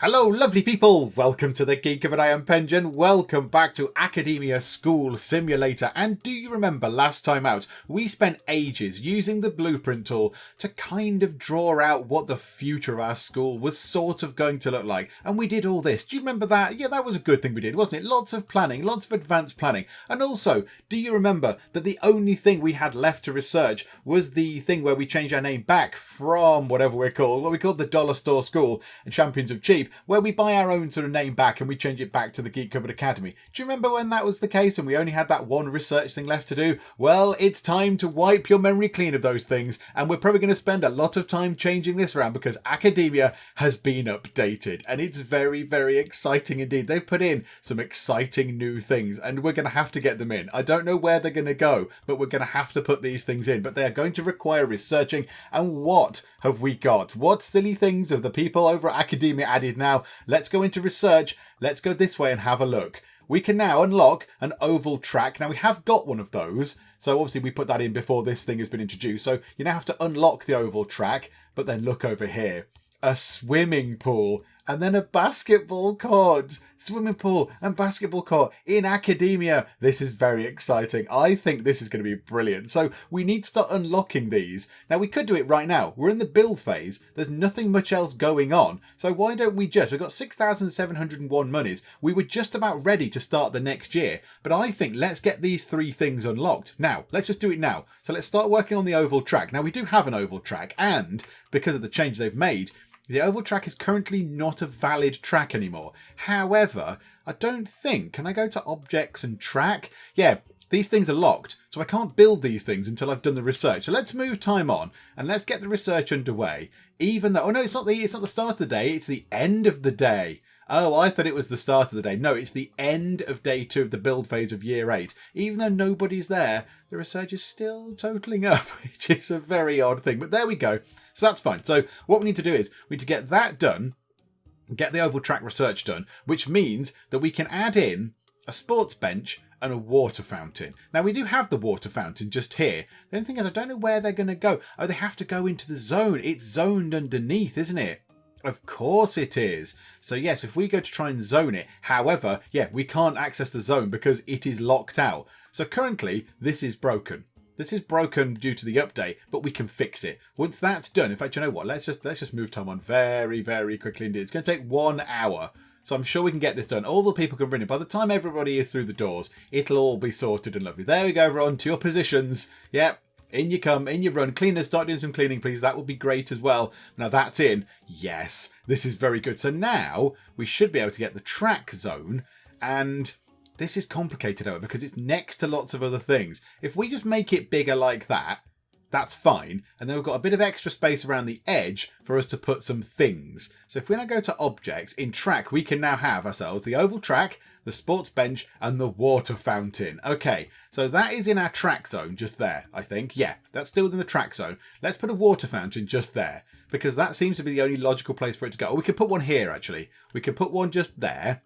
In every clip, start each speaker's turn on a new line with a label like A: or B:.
A: Hello, lovely people! Welcome to the Geek, and I am Pension. Welcome back to Academia School Simulator. And do you remember last time out, we spent ages using the blueprint tool to kind of draw out what the future of our school was sort of going to look like. And we did all this. Do you remember that? Yeah, that was a good thing we did, wasn't it? Lots of planning, lots of advanced planning. And also, do you remember that the only thing we had left to research was the thing where we changed our name back from whatever we're called, what we called the Dollar Store School and Champions of Cheap, where we buy our own sort of name back and we change it back to the Geek Cupboard Academy. Do you remember when that was the case and we only had that one research thing left to do? Well, it's time to wipe your memory clean of those things, and we're probably going to spend a lot of time changing this around because Academia has been updated and it's very, very exciting indeed. They've put in some exciting new things and we're going to have to get them in. I don't know where they're going to go, but we're going to have to put these things in, but they are going to require researching. And what have we got? What silly things have the people over at Academia added now? Let's go into research. Let's go this way and have a look. We can now unlock an oval track. Now we have got one of those. So obviously we put that in before this thing has been introduced. So you now have to unlock the oval track, but then look over here. A swimming pool and then a basketball court. Swimming pool and basketball court in Academia. This is very exciting. I think this is going to be brilliant. So we need to start unlocking these. Now we could do it right now. We're in the build phase. There's nothing much else going on. So why don't we we've got 6,701 monies. We were just about ready to start the next year. But I think let's get these three things unlocked. Now, let's just do it now. So let's start working on the oval track. Now we do have an oval track, and because of the change they've made, the oval track is currently not a valid track anymore. However, I don't think... Can I go to objects and track? Yeah, these things are locked, so I can't build these things until I've done the research. So let's move time on and let's get the research underway. Even though... Oh no, it's not the start of the day, it's the end of the day. Oh, I thought it was the start of the day. No, it's the end of day 2 of the build phase of year 8. Even though nobody's there, the research is still totaling up, which is a very odd thing. But there we go. So that's fine. So what we need to do is we need to get that done, get the oval track research done, which means that we can add in a sports bench and a water fountain. Now, we do have the water fountain just here. The only thing is I don't know where they're going to go. Oh, they have to go into the zone. It's zoned underneath, isn't it? Of course it is. So yes, if we go to try and zone it, however, yeah, we can't access the zone because it is locked out. So currently, this is broken. This is broken due to the update, but we can fix it. Once that's done, in fact, you know what? Let's just move time on very, very quickly indeed. It's going to take 1 hour. So I'm sure we can get this done. All the people can bring it. By the time everybody is through the doors, it'll all be sorted and lovely. There we go, everyone, to your positions. Yep. In you come, in you run. Cleaners, start doing some cleaning, please. That would be great as well. Now that's in. Yes, this is very good. So now we should be able to get the track zone. And this is complicated, however, because it's next to lots of other things. If we just make it bigger like that, that's fine. And then we've got a bit of extra space around the edge for us to put some things. So if we now go to objects, in track, we can now have ourselves the oval track, the sports bench, and the water fountain. Okay, so that is in our track zone just there, I think. Yeah, that's still within the track zone. Let's put a water fountain just there, because that seems to be the only logical place for it to go. Or we could put one here, actually. We could put one just there.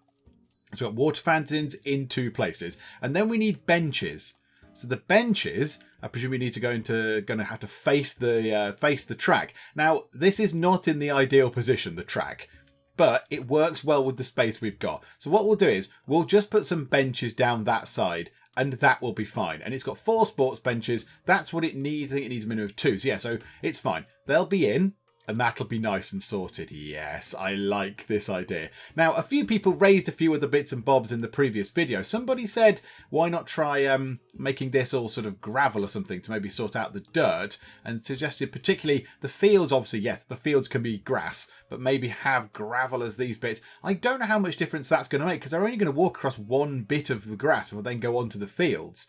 A: So we've got water fountains in 2 places. And then we need benches. So the benches, I presume we need to going to have to face the track. Now, this is not in the ideal position, the track, but it works well with the space we've got. So what we'll do is we'll just put some benches down that side and that will be fine. And it's got 4 sports benches. That's what it needs. I think it needs a minimum of 2. So yeah, so it's fine. They'll be in. And that'll be nice and sorted. Yes, I like this idea. Now, a few people raised a few of the bits and bobs in the previous video. Somebody said, why not try making this all sort of gravel or something to maybe sort out the dirt, and suggested particularly the fields. Obviously, yes, the fields can be grass, but maybe have gravel as these bits. I don't know how much difference that's going to make because they're only going to walk across one bit of the grass before they then go on to the fields.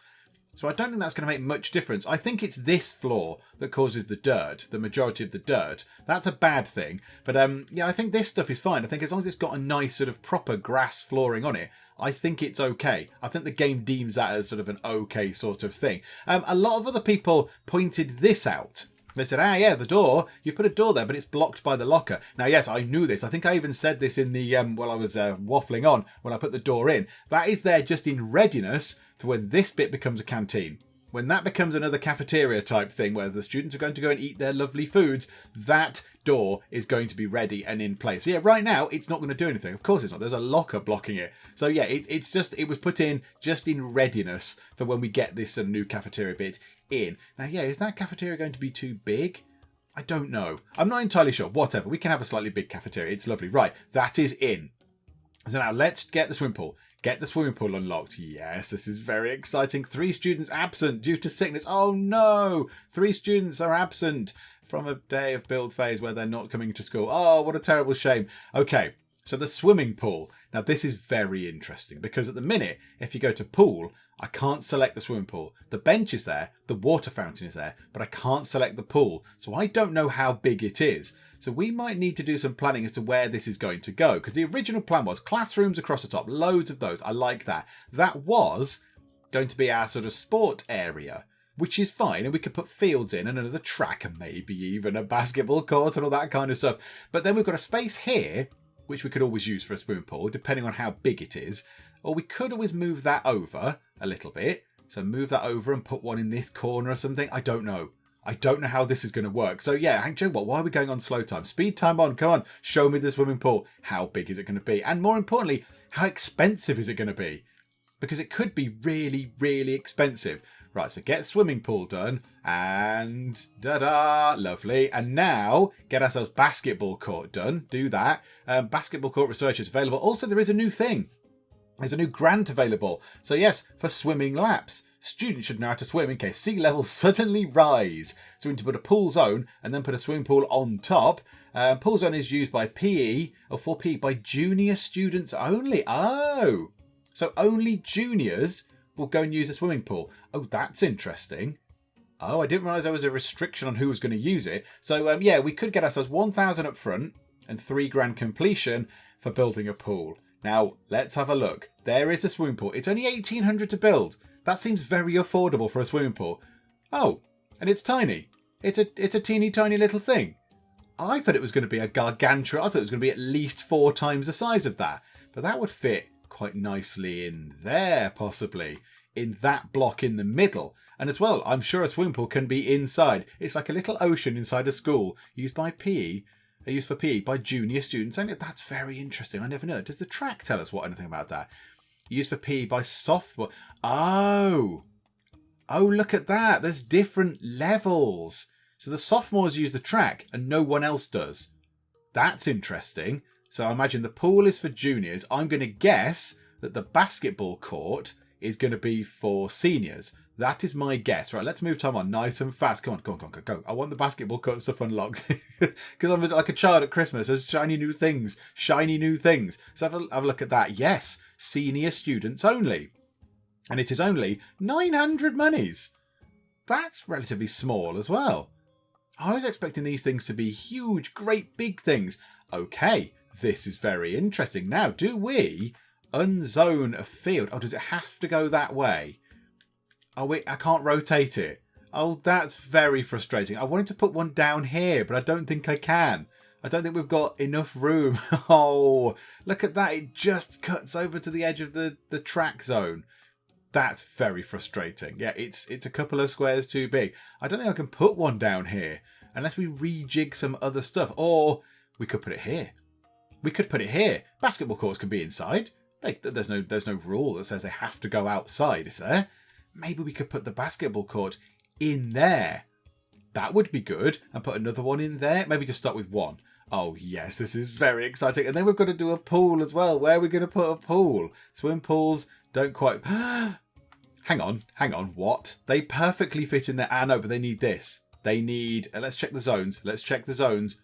A: So I don't think that's going to make much difference. I think it's this floor that causes the dirt, the majority of the dirt. That's a bad thing. But yeah, I think this stuff is fine. I think as long as it's got a nice sort of proper grass flooring on it, I think it's okay. I think the game deems that as sort of an okay sort of thing. A lot of other people pointed this out. They said, yeah, the door, you've put a door there, but it's blocked by the locker. Now, yes, I knew this. I think I even said this in the, while I was waffling on, when I put the door in. That is there just in readiness for when this bit becomes a canteen. when that becomes another cafeteria type thing where the students are going to go and eat their lovely foods, that door is going to be ready and in place. So yeah, right now it's not going to do anything. Of course it's not. There's a locker blocking it. So yeah, it was put in just in readiness for when we get this new cafeteria bit in. Now yeah, is that cafeteria going to be too big? I don't know. I'm not entirely sure. Whatever. We can have a slightly big cafeteria. It's lovely. Right, that is in. So now let's get the swimming pool. Get the swimming pool unlocked. Yes, this is very exciting. 3 students absent due to sickness. Oh no! 3 students are absent from a day of build phase where they're not coming to school. Oh, what a terrible shame. Okay, so the swimming pool. Now this is very interesting because at the minute, if you go to pool, I can't select the swimming pool. The bench is there, the water fountain is there, but I can't select the pool. So I don't know how big it is. So we might need to do some planning as to where this is going to go. Because the original plan was classrooms across the top. Loads of those. I like that. That was going to be our sort of sport area, which is fine. And we could put fields in and another track and maybe even a basketball court and all that kind of stuff. But then we've got a space here, which we could always use for a swimming pool, depending on how big it is. Or we could always move that over a little bit. So move that over and put one in this corner or something. I don't know. I don't know how this is going to work. So yeah, do you know what? Why are we going on slow time? Speed time on. Come on. Show me the swimming pool. How big is it going to be? And more importantly, how expensive is it going to be? Because it could be really, really expensive. Right, so get swimming pool done. And da-da. Lovely. And now get ourselves basketball court done. Do that. Basketball court research is available. Also, there is a new thing. There's a new grant available. So yes, for swimming laps. Students should know how to swim in case sea levels suddenly rise. So we need to put a pool zone and then put a swimming pool on top. Pool zone is used by PE or for PE by junior students only. Oh, so only juniors will go and use a swimming pool. Oh, that's interesting. Oh, I didn't realise there was a restriction on who was going to use it. So yeah, we could get ourselves 1,000 up front and 3 grand completion for building a pool. Now, let's have a look. There is a swimming pool. It's only 1,800 to build. That seems very affordable for a swimming pool. Oh, and it's tiny. It's a teeny tiny little thing. I thought it was going to be a gargantuan. I thought it was going to be at least 4 times the size of that. But that would fit quite nicely in there, possibly. In that block in the middle. And as well, I'm sure a swimming pool can be inside. It's like a little ocean inside a school used by PE. Used for PE by junior students. And that's very interesting. I never know. Does the track tell us anything about that? Used for PE by sophomore. Oh, look at that. There's different levels. So the sophomores use the track and no one else does. That's interesting. So I imagine the pool is for juniors. I'm going to guess that the basketball court is going to be for seniors. That is my guess. Right, let's move time on nice and fast. Come on, go. I want the basketball court stuff unlocked. Because I'm like a child at Christmas. There's shiny new things. So have a look at that. Yes, senior students only. And it is only 900 monies. That's relatively small as well. I was expecting these things to be huge, great big things. Okay, this is very interesting. Now, do we unzone a field? Oh, does it have to go that way? Oh, wait, I can't rotate it. Oh, that's very frustrating. I wanted to put one down here, but I don't think I can. I don't think we've got enough room. Oh, look at that. It just cuts over to the edge of the track zone. That's very frustrating. Yeah, it's a couple of squares too big. I don't think I can put one down here unless we rejig some other stuff. Or we could put it here. Basketball courts can be inside. There's no rule that says they have to go outside, is there? Maybe we could put the basketball court in there. That would be good. And put another one in there. Maybe just start with one. Oh, yes, this is very exciting. And then we've got to do a pool as well. Where are we going to put a pool? Swim pools don't quite... Hang on. What? They perfectly fit in there. Ah, no, but they need this. They need... let's check the zones.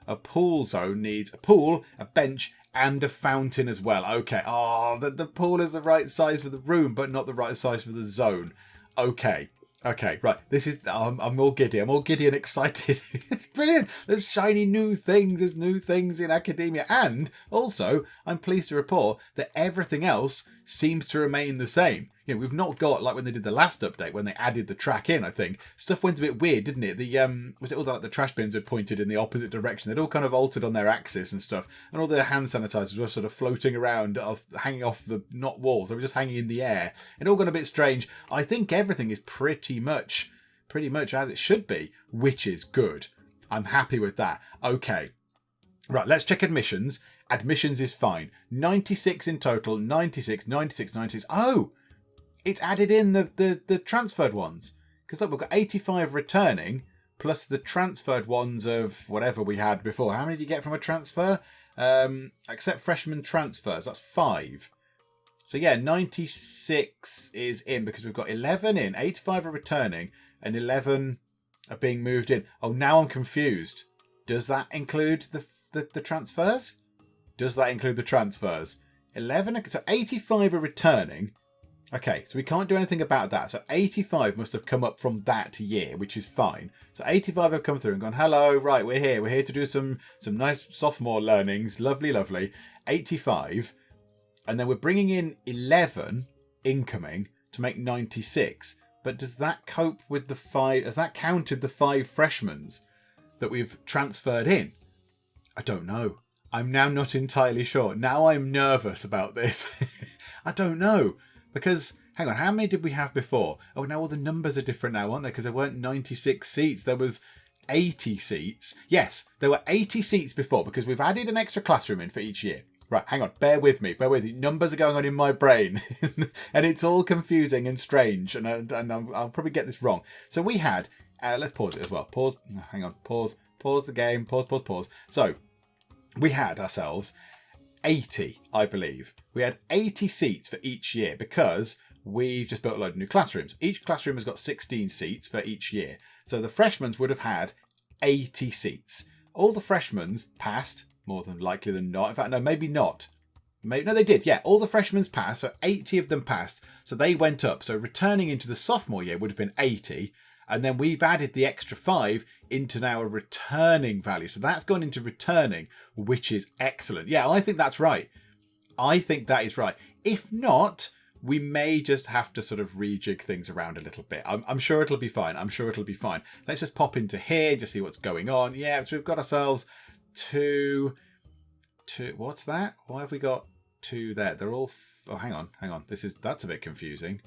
A: A pool zone needs a pool, a bench, and a fountain as well. Okay. Oh, the pool is the right size for the room, but not the right size for the zone. Okay, right. This is... I'm all giddy. I'm all giddy and excited. It's brilliant. There's shiny new things. There's new things in academia. And also, I'm pleased to report that everything else seems to remain the same. You know, we've not got, like when they did the last update, when they added the track in, I think, stuff went a bit weird, didn't it? Was it all that like the trash bins had pointed in the opposite direction? They'd all kind of altered on their axis and stuff, and all their hand sanitizers were sort of floating around, hanging off the, not walls, they were just hanging in the air. It all got a bit strange. I think everything is pretty much as it should be, which is good. I'm happy with that. Okay. Right, let's check admissions. Admissions is fine. 96 in total, 96. Oh! It's added in the transferred ones. Because look, we've got 85 returning, plus the transferred ones of whatever we had before. How many do you get from a transfer? Except freshman transfers, that's 5. So yeah, 96 is in because we've got 11 in, 85 are returning, and 11 are being moved in. Oh, now I'm confused. Does that include the transfers? Does that include the transfers? 11, so 85 are returning. Okay, so we can't do anything about that. So 85 must have come up from that year, which is fine. So 85 have come through and gone, hello, right, we're here. We're here to do some nice sophomore learnings. Lovely, lovely. 85. And then we're bringing in 11 incoming to make 96. But does that cope with the 5? Has that counted the 5 freshmen that we've transferred in? I don't know. I'm now not entirely sure. Now I'm nervous about this. I don't know. Because, hang on, how many did we have before? Oh, now all the numbers are different now, aren't they? Because there weren't 96 seats. There was 80 seats. Yes, there were 80 seats before because we've added an extra classroom in for each year. Right, hang on, bear with me. Numbers are going on in my brain. And it's all confusing and strange. And I'll probably get this wrong. So we had, let's pause it as well. Pause, hang on, pause the game, pause. So we had ourselves 80, I believe. We had 80 seats for each year because we've just built a load of new classrooms. Each classroom has got 16 seats for each year. So the freshmen would have had 80 seats. All the freshmen passed, more than likely than not. In fact, no, maybe not. No, they did. Yeah, all the freshmen passed, so 80 of them passed. So they went up. So returning into the sophomore year would have been 80. And then we've added the extra 5 into now a returning value. So that's gone into returning, which is excellent. Yeah, I think that's right. I think that is right. If not, we may just have to sort of rejig things around a little bit. I'm sure it'll be fine. Let's just pop into here, just see what's going on. Yeah, so we've got ourselves two. What's that? Why have we got 2 there? They're all... Oh, hang on. That's a bit confusing.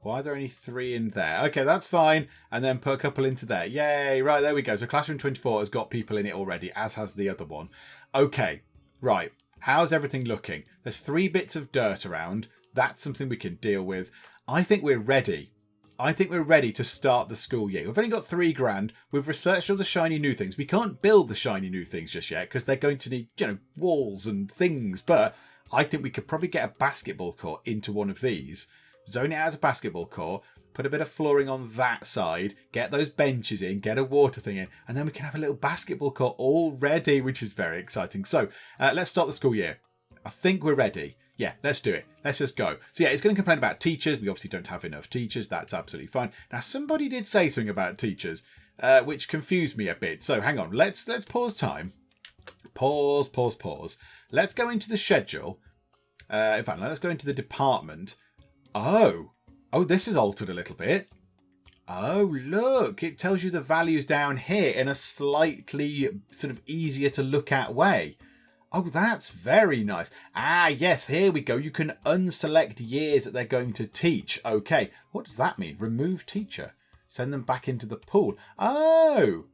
A: Why are there only 3 in there? Okay, that's fine. And then put a couple into there. Yay, right, there we go. So Classroom 24 has got people in it already, as has the other one. Okay, right. How's everything looking? There's 3 bits of dirt around. That's something we can deal with. I think we're ready. To start the school year. We've only got $3,000. We've researched all the shiny new things. We can't build the shiny new things just yet because they're going to need, walls and things. But I think we could probably get a basketball court into one of these. Zone it out as a basketball court, put a bit of flooring on that side, get those benches in, get a water thing in, and then we can have a little basketball court already, which is very exciting. So let's start the school year. I think we're ready. Yeah, let's do it. Let's just go. So yeah, it's going to complain about teachers. We obviously don't have enough teachers. That's absolutely fine. Now, somebody did say something about teachers, which confused me a bit. So hang on. Let's pause time. Pause. Let's go into the schedule. In fact, let's go into the department. Oh, this is altered a little bit. Oh, look, it tells you the values down here in a slightly sort of easier to look at way. Oh, that's very nice. Ah, yes, here we go. You can unselect years that they're going to teach. Okay, what does that mean? Remove teacher. Send them back into the pool. Oh,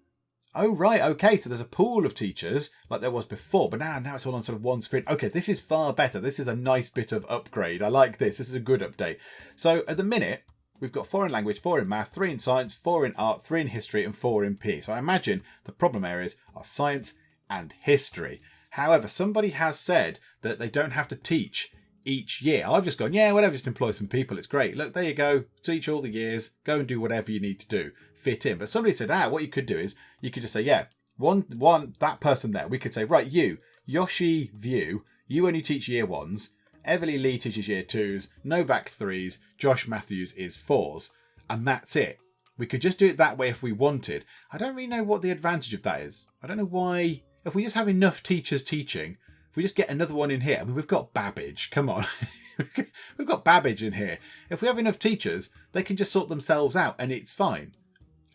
A: right. Okay, so there's a pool of teachers like there was before, but now it's all on sort of one screen. Okay, this is far better. This is a nice bit of upgrade. I like this. This is a good update. So at the minute, we've got 4 in language, 4 in math, 3 in science, 4 in art, 3 in history, and 4 in PE. So I imagine the problem areas are science and history. However, somebody has said that they don't have to teach each year. I've just gone, yeah, whatever, just employ some people. It's great. Look, there you go. Teach all the years. Go and do whatever you need to do. Fit in. But somebody said, what you could do is you could just say, yeah, one that person there. We could say, right, you, Yoshi View, you only teach year 1s. Everly Lee teaches year 2s. Novak 3s. Josh Matthews is 4s. And that's it. We could just do it that way if we wanted. I don't really know what the advantage of that is. I don't know why. If we just have enough teachers teaching, if we just get another one in here. I mean, we've got Babbage. Come on. We've got Babbage in here. If we have enough teachers, they can just sort themselves out and it's fine.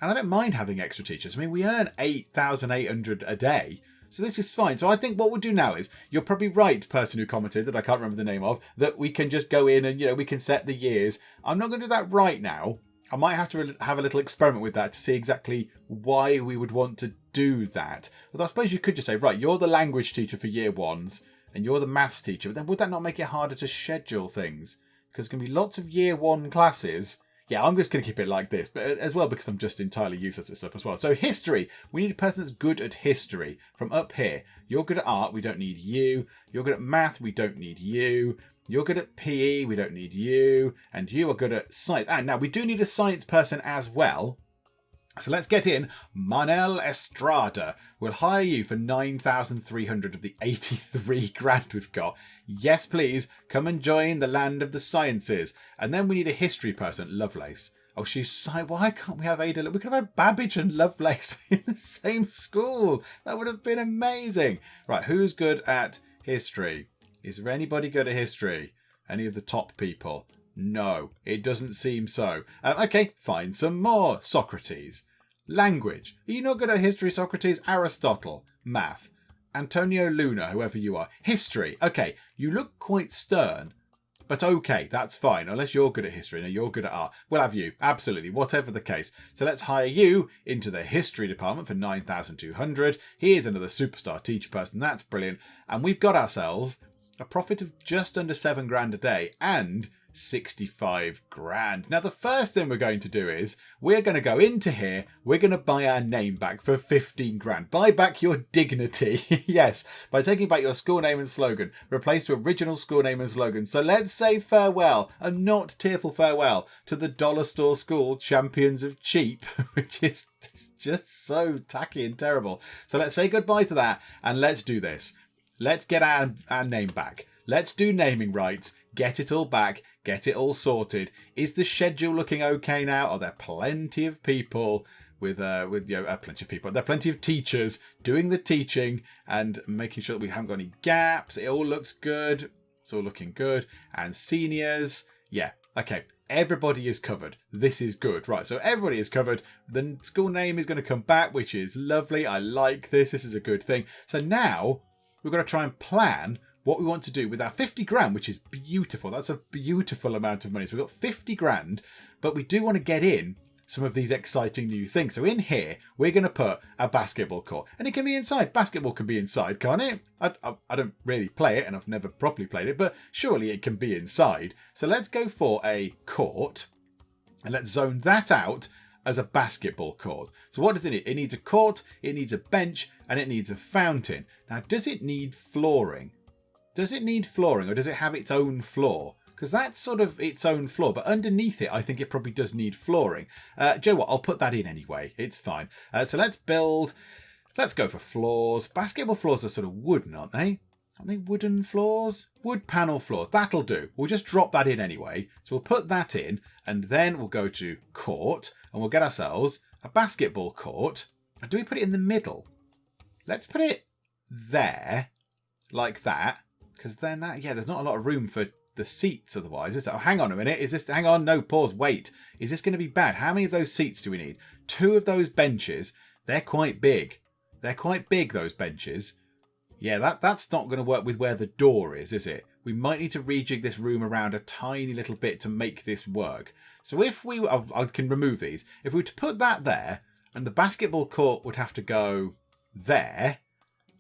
A: And I don't mind having extra teachers. I mean, we earn 8,800 a day. So this is fine. So I think what we'll do now is, you're probably right, person who commented that I can't remember the name of, that we can just go in and, we can set the years. I'm not going to do that right now. I might have to have a little experiment with that to see exactly why we would want to do that. Although I suppose you could just say, right, you're the language teacher for year ones and you're the maths teacher. But then would that not make it harder to schedule things? Because there's going to be lots of year one classes. Yeah, I'm just going to keep it like this, but as well because I'm just entirely useless at stuff as well. So history, we need a person that's good at history. From up here, you're good at art, we don't need you. You're good at math, we don't need you. You're good at PE, we don't need you. And you are good at science. And now we do need a science person as well. So let's get in Manel Estrada. We'll hire you for 9,300 of the 83 grand we've got. Yes, please, come and join the land of the sciences. And then we need a history person, Lovelace. Oh, why can't we have Ada? We could have had Babbage and Lovelace in the same school. That would have been amazing. Right, who's good at history? Is there anybody good at history? Any of the top people? No, it doesn't seem so. Okay, find some more. Socrates. Language. Are you not good at history, Socrates? Aristotle. Math. Antonio Luna, whoever you are. History. Okay, you look quite stern, but okay, that's fine. Unless you're good at history and you're good at art. We'll have you. Absolutely, whatever the case. So let's hire you into the history department for 9,200. Here's another superstar teacher person. That's brilliant. And we've got ourselves a profit of just under 7 grand a day and 65 grand. Now, the first thing we're going to do is we're going to go into here. We're going to buy our name back for 15 grand. Buy back your dignity. Yes, by taking back your school name and slogan. Replace the original school name and slogan. So let's say farewell, a not tearful farewell, to the Dollar Store School Champions of Cheap, which is just so tacky and terrible. So let's say goodbye to that and let's do this. Let's get our name back. Let's do naming rights. Get it all back. Get it all sorted. Is the schedule looking okay now? Are there plenty of people with plenty of people? There are plenty of teachers doing the teaching and making sure that we haven't got any gaps. It all looks good. It's all looking good. And seniors. Yeah. Okay. Everybody is covered. This is good. Right, so everybody is covered. The school name is going to come back, which is lovely. I like this. This is a good thing. So now we've got to try and plan what we want to do with our 50 grand, which is beautiful. That's a beautiful amount of money. So we've got 50 grand, but we do want to get in some of these exciting new things. So in here, we're going to put a basketball court, and it can be inside. Basketball can be inside, can't it? I don't really play it, and I've never properly played it, but surely it can be inside. So let's go for a court, and let's zone that out as a basketball court. So what does it need? It needs a court, it needs a bench, and it needs a fountain. Now, does it need flooring? Does it need flooring, or does it have its own floor? Because that's sort of its own floor, but underneath it, I think it probably does need flooring. Do you know what? I'll put that in anyway. It's fine. So let's build. Let's go for floors. Basketball floors are sort of wooden, aren't they? Aren't they wooden floors? Wood panel floors. That'll do. We'll just drop that in anyway. So we'll put that in, and then we'll go to court, and we'll get ourselves a basketball court. And do we put it in the middle? Let's put it there, like that. Because then there's not a lot of room for the seats otherwise. Is that, oh, hang on a minute. Hang on, no, pause, wait. Is this going to be bad? How many of those seats do we need? 2 of those benches. They're quite big. They're quite big, those benches. Yeah, that's not going to work with where the door is it? We might need to rejig this room around a tiny little bit to make this work. So if I can remove these. If we were to put that there, and the basketball court would have to go there,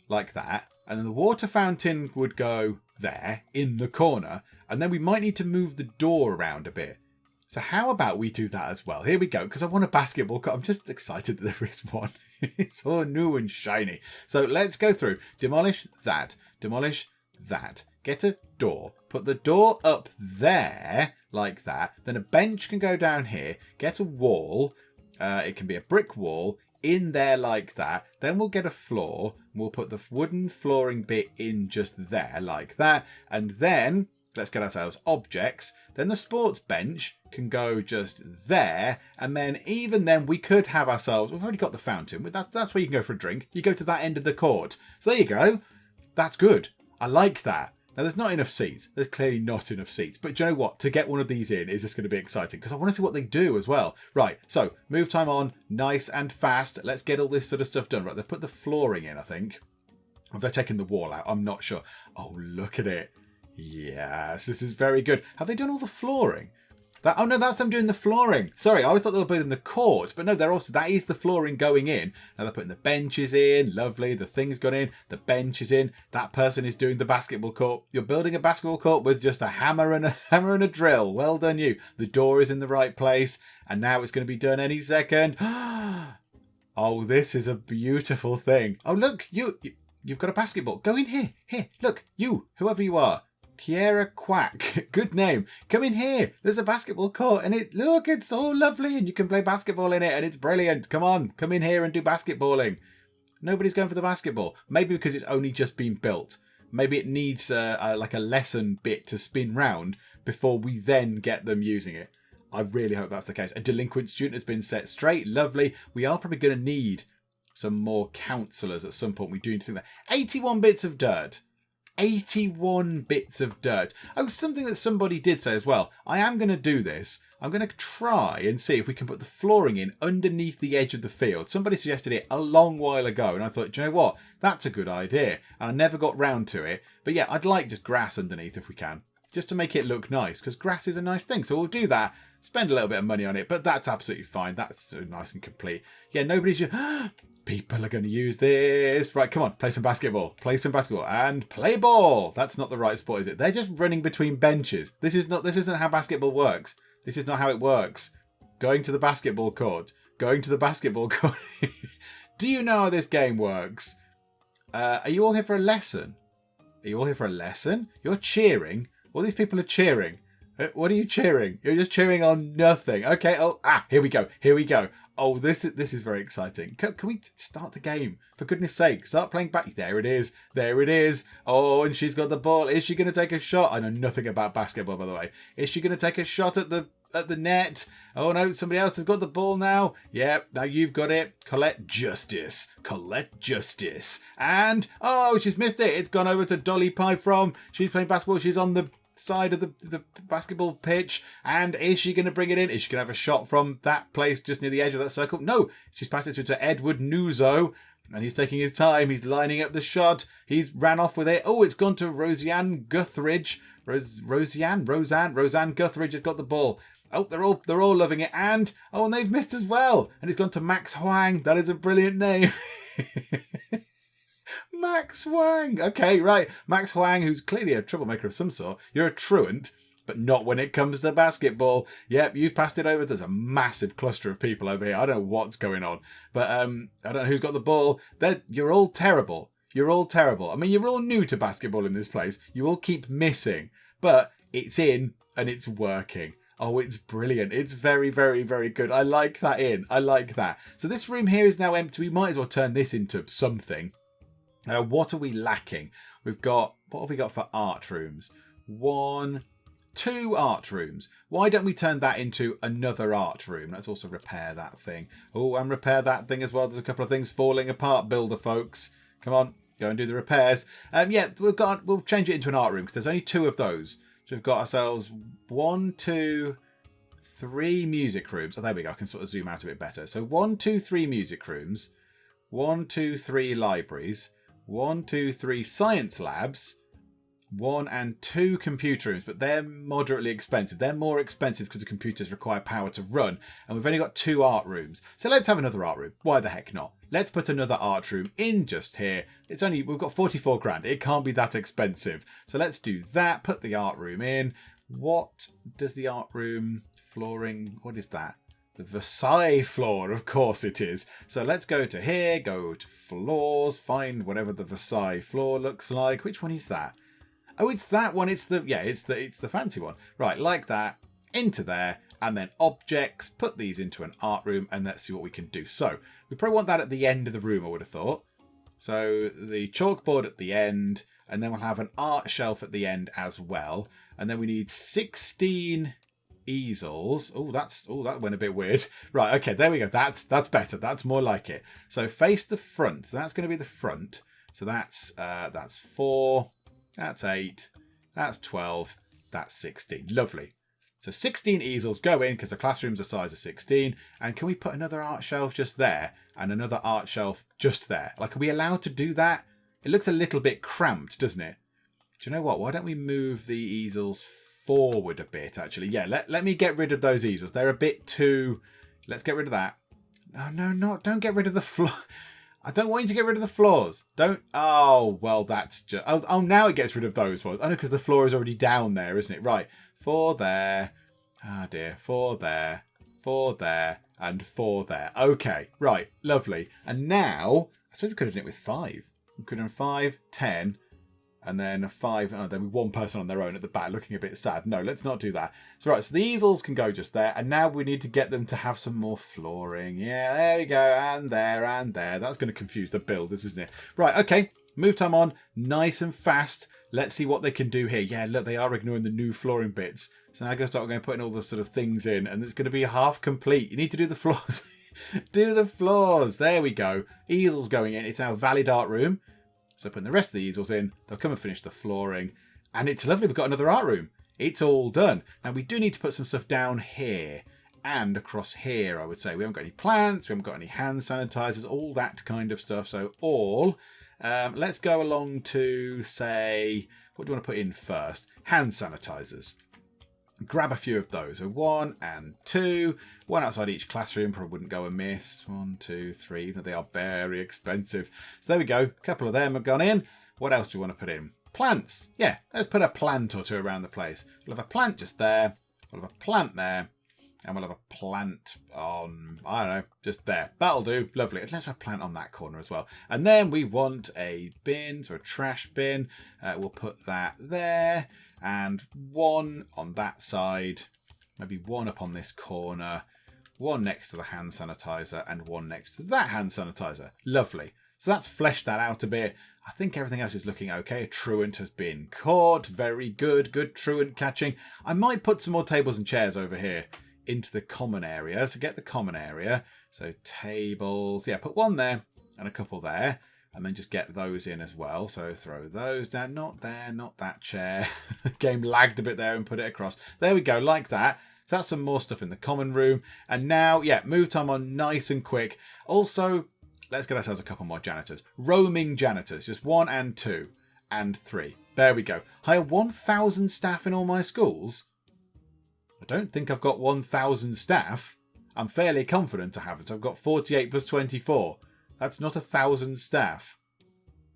A: like that. And then the water fountain would go there in the corner. And then we might need to move the door around a bit. So how about we do that as well? Here we go. Because I want a basketball court. I'm just excited that there is one. It's all new and shiny. So let's go through. Demolish that. Demolish that. Get a door. Put the door up there like that. Then a bench can go down here. Get a wall. It can be a brick wall. In there like that. Then we'll get a floor. We'll put the wooden flooring bit in just there like that. And then let's get ourselves objects. Then the sports bench can go just there. And then even then we could have ourselves, we've already got the fountain. That's where you can go for a drink. You go to that end of the court. So there you go. That's good. I like that. Now, there's not enough seats. There's clearly not enough seats. But do you know what? To get one of these in is just going to be exciting because I want to see what they do as well. Right, so move time on, nice and fast. Let's get all this sort of stuff done. Right, they've put the flooring in, I think. Have they taken the wall out? I'm not sure. Oh, look at it. Yes, this is very good. Have they done all the flooring? Oh no, that's them doing the flooring. Sorry, I thought they were building the court, but no, that is the flooring going in. Now they're putting the benches in, lovely. The thing's gone in, the bench is in. That person is doing the basketball court. You're building a basketball court with just a hammer and a drill. Well done, you. The door is in the right place, and now it's going to be done any second. Oh, this is a beautiful thing. Oh look, you've got a basketball. Go in here. Here, look, you, whoever you are. Kiera Quack, good name. Come in here. There's a basketball court and it's so lovely and you can play basketball in it and it's brilliant. Come on, come in here and do basketballing. Nobody's going for the basketball. Maybe because it's only just been built. Maybe it needs like a lesson bit to spin round before we then get them using it. I really hope that's the case. A delinquent student has been set straight. Lovely. We are probably going to need some more counsellors at some point. We do need to think that. 81 bits of dirt. 81 bits of dirt. Oh, something that somebody did say as well. I am going to do this. I'm going to try and see if we can put the flooring in underneath the edge of the field. Somebody suggested it a long while ago, and I thought, do you know what? That's a good idea. And I never got round to it. But yeah, I'd like just grass underneath if we can, just to make it look nice, because grass is a nice thing. So we'll do that. Spend a little bit of money on it, but that's absolutely fine. That's so nice and complete. Yeah, nobody's just... People are going to use this. Right, come on, play some basketball. Play some basketball and play ball. That's not the right sport, is it? They're just running between benches. This isn't how basketball works. This is not how it works. Going to the basketball court. Going to the basketball court. Do you know how this game works? Are you all here for a lesson? Are you all here for a lesson? You're cheering. All these people are cheering. What are you cheering? You're just cheering on nothing. Okay. Oh, here we go. Here we go. Oh, this is very exciting. Can we start the game? For goodness sake, start playing back. There it is. There it is. Oh, and she's got the ball. Is she going to take a shot? I know nothing about basketball, by the way. Is she going to take a shot at the net? Oh, no, somebody else has got the ball now. Yep, now you've got it. Collect justice. Collect justice. And, oh, she's missed it. It's gone over to Dolly Pie from. She's playing basketball. She's on the side of the basketball pitch, and is she going to bring it in? Is she going to have a shot from that place just near the edge of that circle? No, she's passed it through to Edward Nuzo, and he's taking his time. He's lining up the shot. He's ran off with it. Oh, it's gone to Roseanne Guthridge. Roseanne Guthridge has got the ball. Oh, they're all loving it, and they've missed as well. And it's gone to Max Huang. That is a brilliant name. Max Huang. Okay, right. Max Huang, who's clearly a troublemaker of some sort. You're a truant, but not when it comes to basketball. Yep, you've passed it over. There's a massive cluster of people over here. I don't know what's going on, but I don't know who's got the ball. You're all terrible. You're all terrible. I mean, you're all new to basketball in this place. You all keep missing, but it's in and it's working. Oh, it's brilliant. It's very, very, very good. I like that in. I like that. So this room here is now empty. We might as well turn this into something. What are we lacking? What have we got for art rooms? 2 art rooms. Why don't we turn that into another art room? Let's also repair that thing. Oh, and repair that thing as well. There's a couple of things falling apart, builder folks. Come on, go and do the repairs. Yeah, we'll change it into an art room because there's only 2 of those. So we've got ourselves 1, 2, 3 music rooms. Oh, there we go. I can sort of zoom out a bit better. So 1, 2, 3 music rooms. 1, 2, 3 libraries. 1, 2, 3 science labs, 1 and 2 computer rooms, but they're moderately expensive. They're more expensive because the computers require power to run, and we've only got 2 art rooms. So let's have another art room. Why the heck not? Let's put another art room in just here. We've got 44 grand. It can't be that expensive. So let's do that. Put the art room in. What does the art room flooring? What is that? The Versailles floor, of course it is. So let's go to here, go to floors, find whatever the Versailles floor looks like. Which one is that? Oh, it's that one. It's the fancy one. Right, like that, into there, and then objects, put these into an art room, and let's see what we can do. So we probably want that at the end of the room, I would have thought. So the chalkboard at the end, and then we'll have an art shelf at the end as well. And then we need 16 easels. That went a bit weird. Right, okay, there we go. That's better. That's more like it. So face the front. So that's going to be the front. So that's 4. That's 8. That's 12. That's 16. Lovely. So 16 easels go in because the classroom's a size of 16. And can we put another art shelf just there and another art shelf just there? Like, are we allowed to do that? It looks a little bit cramped, doesn't it? Do you know what? Why don't we move the easels forward a bit, actually? Yeah, let me get rid of those easels. They're a bit too... Let's get rid of that. Don't get rid of the floor. I don't want you to get rid of the floors. Don't... Oh, well, that's just... Oh, now it gets rid of those ones. Oh, no, because the floor is already down there, isn't it? Right. 4 there. Ah, dear. 4 there. 4 there. And 4 there. Okay. Right. Lovely. And now... I suppose we could have done it with 5. We could have done 5, 10... And then 5, oh, there'll be one person on their own at the back looking a bit sad. No, let's not do that. So right, so the easels can go just there. And now we need to get them to have some more flooring. Yeah, there we go. And there and there. That's going to confuse the builders, isn't it? Right, okay. Move time on. Nice and fast. Let's see what they can do here. Yeah, look, they are ignoring the new flooring bits. So now I'm going to start putting all the sort of things in. And it's going to be half complete. You need to do the floors. Do the floors. There we go. Easels going in. It's our valid art room. So putting the rest of the easels in, they'll come and finish the flooring. And it's lovely, we've got another art room. It's all done. Now we do need to put some stuff down here and across here, I would say. We haven't got any plants, we haven't got any hand sanitizers, all that kind of stuff. So let's go along to, say, what do you want to put in first? Hand sanitizers. Grab a few of those. So 1 and 2. One outside each classroom, probably wouldn't go amiss. 1, 2, 3, even though they are very expensive. So there we go. A couple of them have gone in. What else do you want to put in? Plants. Yeah, let's put a plant or two around the place. We'll have a plant just there. We'll have a plant there. And we'll have a plant on, I don't know, just there. That'll do. Lovely. Let's have a plant on that corner as well. And then we want a bin, so a trash bin. We'll put that there. And 1 on that side. Maybe 1 up on this corner. 1 next to the hand sanitizer. And 1 next to that hand sanitizer. Lovely. So that's fleshed that out a bit. I think everything else is looking okay. A truant has been caught. Very good. Good truant catching. I might put some more tables and chairs over here into the common area. So get the common area. So tables. Yeah, put 1 there and a couple there. And then just get those in as well. So throw those down. Not there, not that chair. The game lagged a bit there and put it across. There we go, like that. So that's some more stuff in the common room. And now, yeah, move time on nice and quick. Also, let's get ourselves a couple more janitors. Roaming janitors. Just 1 and 2 and 3. There we go. Hire 1,000 staff in all my schools. I don't think I've got 1,000 staff. I'm fairly confident I haven't. I've got 48 plus 24. That's not 1,000 staff.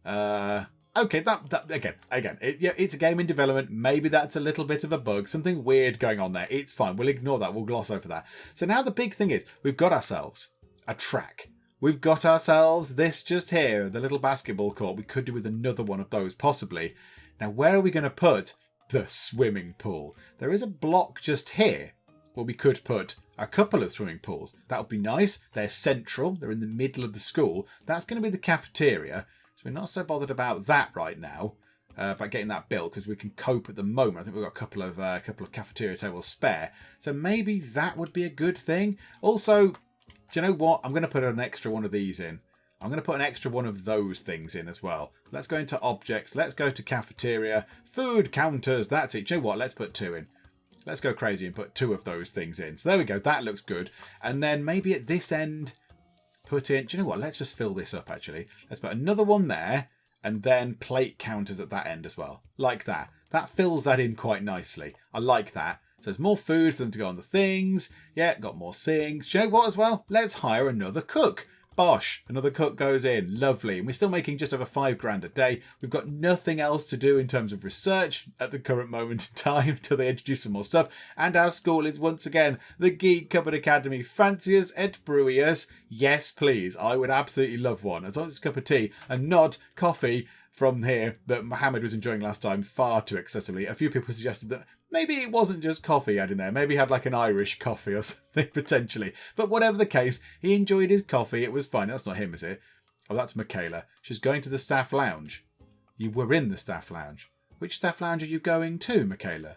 A: Okay, that again, it's a game in development. Maybe that's a little bit of a bug. Something weird going on there. It's fine. We'll ignore that. We'll gloss over that. So now the big thing is we've got ourselves a track. We've got ourselves this just here, the little basketball court. We could do with another one of those possibly. Now, where are we going to put the swimming pool? There is a block just here where we could put a couple of swimming pools. That would be nice. They're central. They're in the middle of the school. That's going to be the cafeteria. So we're not so bothered about that right now, about getting that built, because we can cope at the moment. I think we've got a couple of cafeteria tables spare. So maybe that would be a good thing. Also, do you know what? I'm going to put an extra one of these in. I'm going to put an extra one of those things in as well. Let's go into objects. Let's go to cafeteria. Food counters. That's it. Do you know what? Let's put 2 in. Let's go crazy and put 2 of those things in. So there we go. That looks good. And then maybe at this end, put in... Do you know what? Let's just fill this up, actually. Let's put another one there. And then plate counters at that end as well. Like that. That fills that in quite nicely. I like that. So there's more food for them to go on the things. Yeah, got more sinks. Do you know what as well? Let's hire another cook. Bosh, another cook goes in. Lovely. And we're still making just over $5,000 a day. We've got nothing else to do in terms of research at the current moment in time until they introduce some more stuff. And our school is once again the Geek Cupboard Academy. Fanciers et brewiers. Yes, please. I would absolutely love one. As long as it's a cup of tea and not coffee from here that Mohammed was enjoying last time far too excessively. A few people suggested that maybe it wasn't just coffee he had in there. Maybe he had like an Irish coffee or something, potentially. But whatever the case, he enjoyed his coffee. It was fine. That's not him, is it? Oh, that's Michaela. She's going to the staff lounge. You were in the staff lounge. Which staff lounge are you going to, Michaela?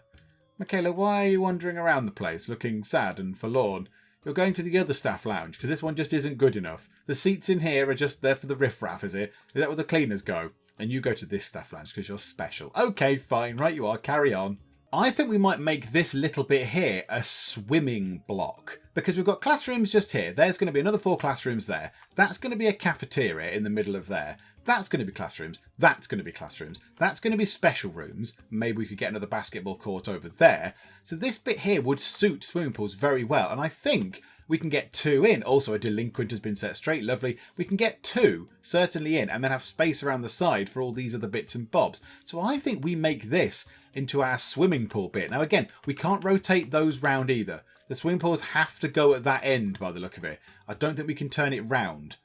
A: Michaela, why are you wandering around the place looking sad and forlorn? You're going to the other staff lounge, because this one just isn't good enough. The seats in here are just there for the riffraff, is it? Is that where the cleaners go? And you go to this staff lounge because you're special. Okay, fine. Right you are. Carry on. I think we might make this little bit here a swimming block. Because we've got classrooms just here. There's going to be another 4 classrooms there. That's going to be a cafeteria in the middle of there. That's going to be classrooms. That's going to be classrooms. That's going to be special rooms. Maybe we could get another basketball court over there. So this bit here would suit swimming pools very well. And I think we can get 2 in. Also, a delinquent has been set straight. Lovely. We can get 2 certainly in and then have space around the side for all these other bits and bobs. So I think we make this into our swimming pool bit. Now, again, we can't rotate those round either. The swimming pools have to go at that end by the look of it. I don't think we can turn it round.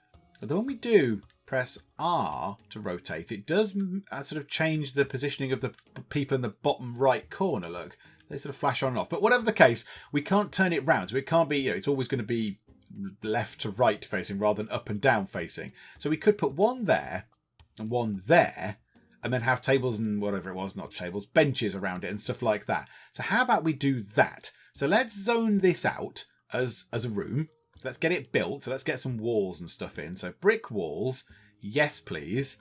A: Although when we do press R to rotate, it does sort of change the positioning of the people in the bottom right corner. Look, they sort of flash on and off. But whatever the case, we can't turn it round. So it can't be, you know, it's always going to be left to right facing rather than up and down facing. So we could put 1 there and 1 there and then have tables and whatever it was, not tables, benches around it and stuff like that. So how about we do that? So let's zone this out as a room. Let's get it built. So let's get some walls and stuff in. So brick walls. Yes, please.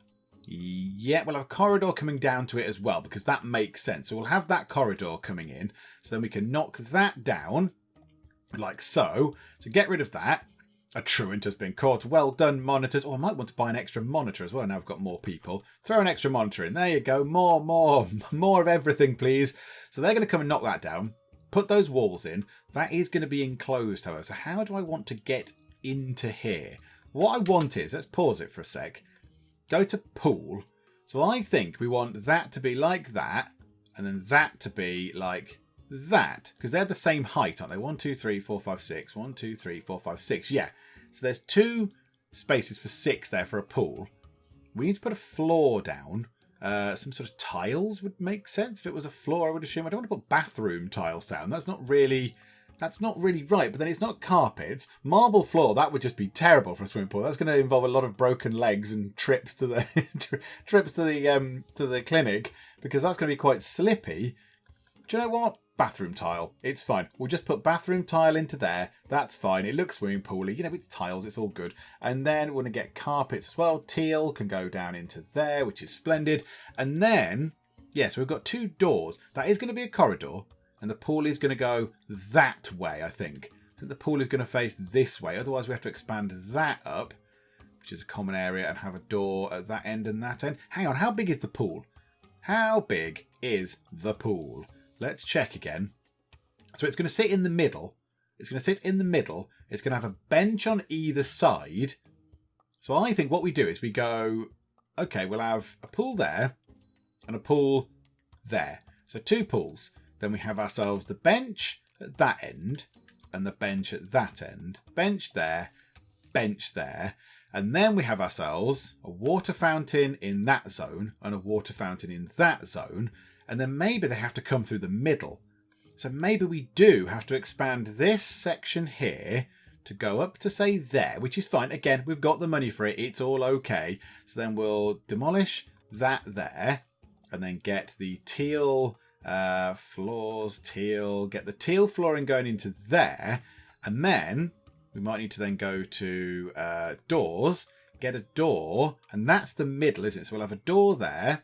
A: Yeah, we'll have a corridor coming down to it as well because that makes sense. So we'll have that corridor coming in. So then we can knock that down like so. To get rid of that. A truant has been caught. Well done, monitors. Oh, I might want to buy an extra monitor as well. Now I've got more people. Throw an extra monitor in. There you go. More of everything, please. So they're going to come and knock that down. Put those walls in. That is going to be enclosed, however. So how do I want to get into here? What I want is, let's pause it for a sec. Go to pool. So I think we want that to be like that. And then that to be like that. Because they're the same height, aren't they? 1, 2, 3, 4, 5, 6. 1, 2, 3, 4, 5, 6. Yeah. So there's 2 spaces for 6 there for a pool. We need to put a floor down. Some sort of tiles would make sense. If it was a floor, I would assume. I don't want to put bathroom tiles down. That's not really right. But then it's not carpets. Marble floor, that would just be terrible for a swimming pool. That's going to involve a lot of broken legs and trips to the to the clinic because that's going to be quite slippy. Do you know what? Bathroom tile. It's fine. We'll just put bathroom tile into there. That's fine. It looks swimming pooly. You know, it's tiles. It's all good. And then we're going to get carpets as well. Teal can go down into there, which is splendid. And then, so we've got 2 doors. That is going to be a corridor. And the pool is going to go that way, I think. I think the pool is going to face this way. Otherwise, we have to expand that up, which is a common area, and have a door at that end and that end. Hang on. How big is the pool? How big is the pool? Let's check again. So it's going to sit in the middle. It's going to sit in the middle. It's going to have a bench on either side. So I think what we do is we go, okay, we'll have a pool there and a pool there. So 2 pools. Then we have ourselves the bench at that end and the bench at that end. Bench there, bench there. And then we have ourselves a water fountain in that zone and a water fountain in that zone. And then maybe they have to come through the middle. So maybe we do have to expand this section here to go up to, say, there, which is fine. Again, we've got the money for it. It's all okay. So then we'll demolish that there and then get the teal floors, get the teal flooring going into there. And then we might need to then go to doors, get a door. And that's the middle, isn't it? So we'll have a door there.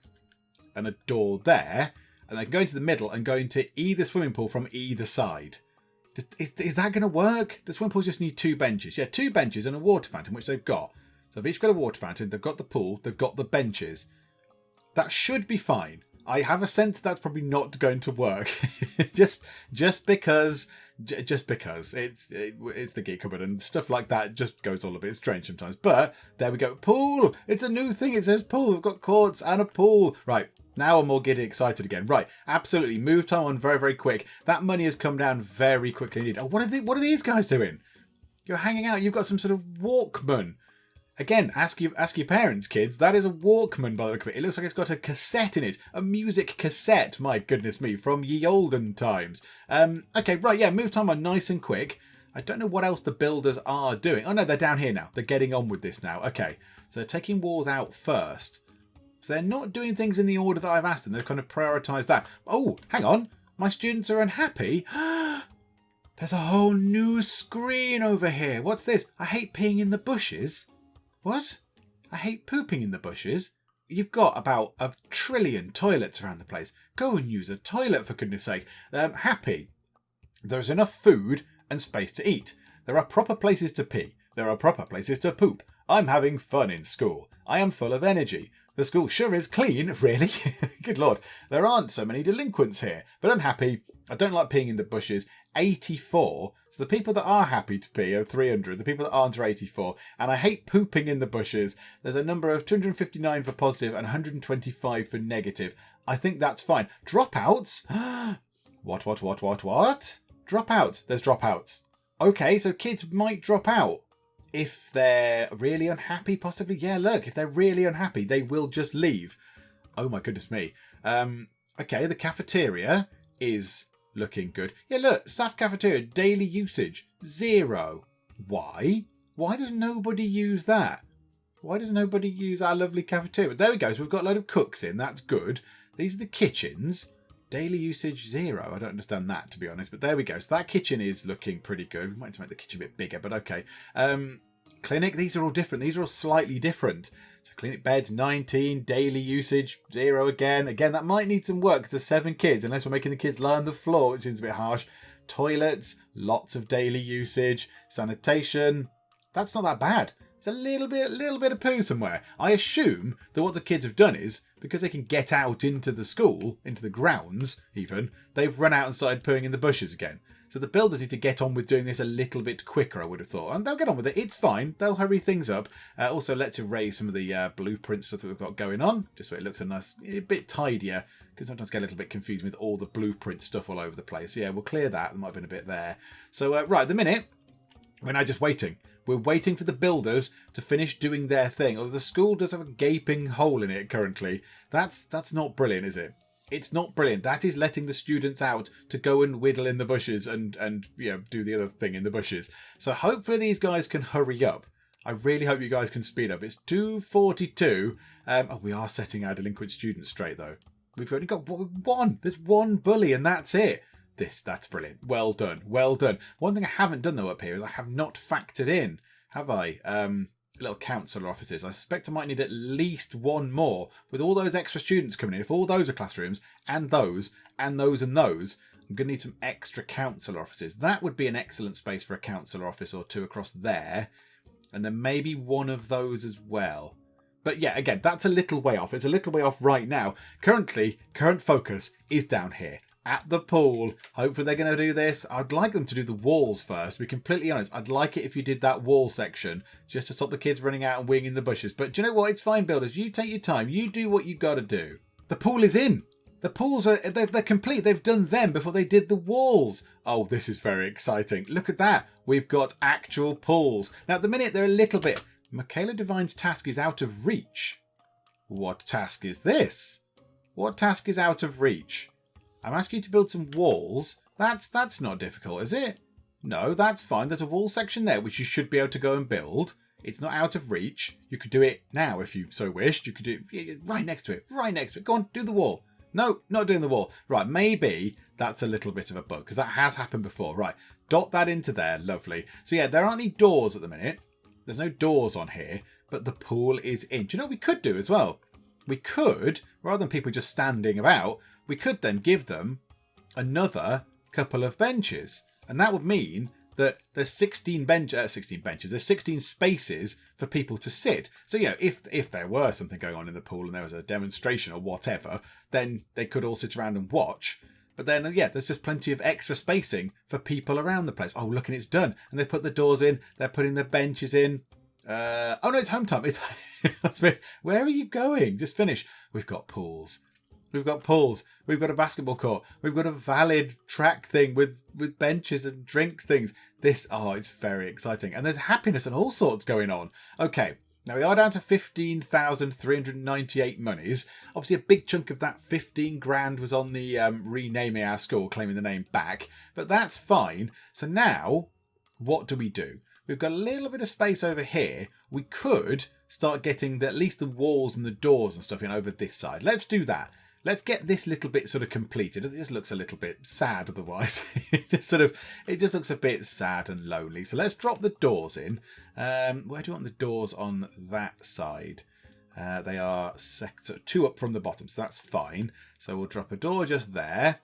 A: And a door there, and then go into the middle and go into either swimming pool from either side. Is that going to work? The swimming pools just need 2 benches. Yeah, 2 benches and a water fountain, which they've got. So they've each got a water fountain, they've got the pool, they've got the benches. That should be fine. I have a sense that's probably not going to work. just because it's the Geek Cupboard and stuff like that just goes all a bit strange sometimes. But there we go. Pool! It's a new thing. It says pool. We've got courts and a pool. Right. Now I'm all getting excited again. Right. Absolutely. Move time on very, very quick. That money has come down very quickly indeed. Oh, what are these guys doing? You're hanging out. You've got some sort of Walkman. Again, ask your parents, kids. That is a Walkman by the look of it. It looks like it's got a cassette in it. A music cassette, my goodness me, from ye olden times. Okay, right, yeah, move time on nice and quick. I don't know what else the builders are doing. Oh no, they're down here now. They're getting on with this now. Okay, so they're taking walls out first. So they're not doing things in the order that I've asked them. They've kind of prioritised that. Oh, hang on. My students are unhappy. There's a whole new screen over here. What's this? I hate peeing in the bushes. What? I hate pooping in the bushes? you've got about 1 trillion toilets around the place. Go and use a toilet, for goodness sake. Happy. There's enough food and space to eat. There are proper places to pee. There are proper places to poop. I'm having fun in school. I am full of energy. The school sure is clean, really. Good Lord. There aren't so many delinquents here. But I'm happy. I don't like peeing in the bushes. 84. So the people that are happy to pee are 300. The people that aren't are 84. And I hate pooping in the bushes. There's a number of 259 for positive and 125 for negative. I think that's fine. Dropouts? What? Dropouts. There's dropouts. Okay, so kids might drop out. If they're really unhappy, possibly. Yeah, look, if they're really unhappy, they will just leave. Oh my goodness me. Okay, the cafeteria is looking good. Yeah, look, staff cafeteria, daily usage, 0. Why? Why does nobody use that? Why does nobody use our lovely cafeteria? There we go, so we've got a load of cooks in, that's good. These are the kitchens. Daily usage 0. I don't understand that, to be honest. But there we go. So that kitchen is looking pretty good. We might have to make the kitchen a bit bigger, but okay. Clinic, these are all different. These are all slightly different. So clinic beds, 19. Daily usage, 0 again. Again, that might need some work because there's 7 kids, unless we're making the kids lie on the floor, which seems a bit harsh. Toilets, lots of daily usage. Sanitation, that's not that bad. It's a little bit of poo somewhere. I assume that what the kids have done is, because they can get out into the school, into the grounds even, they've run out and started pooing in the bushes again. So the builders need to get on with doing this a little bit quicker, I would have thought. And they'll get on with it. It's fine. They'll hurry things up. Also, let's erase some of the blueprint stuff that we've got going on, just so it looks a bit tidier, because sometimes I get a little bit confused with all the blueprint stuff all over the place. So yeah, we'll clear that. There might have been a bit there. So, right, at the minute, we're now just waiting. We're waiting for the builders to finish doing their thing. Although the school does have a gaping hole in it currently. That's not brilliant, is it? It's not brilliant. That is letting the students out to go and whittle in the bushes and do the other thing in the bushes. So hopefully these guys can hurry up. I really hope you guys can speed up. It's 2:42. We are setting our delinquent students straight though. We've only got one. There's one bully and that's it. That's brilliant. Well done. Well done. One thing I haven't done though up here is I have not factored in, have I? Little counsellor offices. I suspect I might need at least one more with all those extra students coming in. If all those are classrooms and those and those and those, I'm going to need some extra counsellor offices. That would be an excellent space for a counsellor office or two across there. And then maybe one of those as well. But yeah, again, that's a little way off. It's a little way off right now. Current focus is down here. At the pool. Hopefully they're going to do this. I'd like them to do the walls first. To be completely honest, I'd like it if you did that wall section just to stop the kids running out and winging the bushes. But do you know what? It's fine, builders. You take your time. You do what you've got to do. The pool is in. The pools they're complete. They've done them before they did the walls. Oh, this is very exciting. Look at that. We've got actual pools. Now, at the minute, they're a little bit... Michaela Devine's task is out of reach. What task is this? What task is out of reach? I'm asking you to build some walls. That's not difficult, is it? No, that's fine. There's a wall section there which you should be able to go and build. It's not out of reach. You could do it now if you so wished. You could do it right next to it. Right next to it. Go on, do the wall. No, not doing the wall. Right, maybe that's a little bit of a bug because that has happened before. Right, dot that into there. Lovely. So yeah, there aren't any doors at the minute. There's no doors on here, but the pool is in. Do you know what we could do as well? We could, rather than people just standing about, we could then give them another couple of benches. And that would mean that there's 16 benches, there's 16 spaces for people to sit. So, if there were something going on in the pool and there was a demonstration or whatever, then they could all sit around and watch. But then, there's just plenty of extra spacing for people around the place. Oh, look, and it's done. And they've put the doors in. They're putting the benches in. Oh, no, it's home time. Where are you going? Just finish. We've got pools. We've got pools. We've got a basketball court. We've got a valid track thing with benches and drinks things. It's very exciting. And there's happiness and all sorts going on. Okay, now we are down to 15,398 monies. Obviously, a big chunk of that 15 grand was on the renaming our school, claiming the name back. But that's fine. So now, what do? We've got a little bit of space over here. We could start getting at least the walls and the doors and stuff in over this side. Let's do that. Let's get this little bit sort of completed. It just looks a little bit sad otherwise. it just looks a bit sad and lonely. So let's drop the doors in. Where do you want the doors on that side? They are two up from the bottom, so that's fine. So we'll drop a door just there.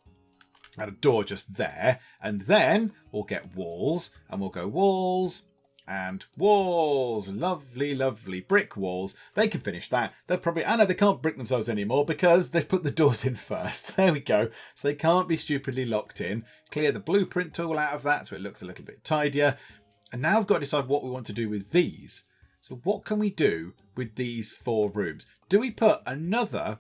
A: And a door just there. And then we'll get walls. And we'll go walls and walls. Lovely, lovely brick walls. They can finish that. They'll probably... I know they can't brick themselves anymore because they've put the doors in first. There we go. So they can't be stupidly locked in. Clear the blueprint tool out of that so it looks a little bit tidier. And now I've got to decide what we want to do with these. So what can we do with these 4 rooms? Do we put another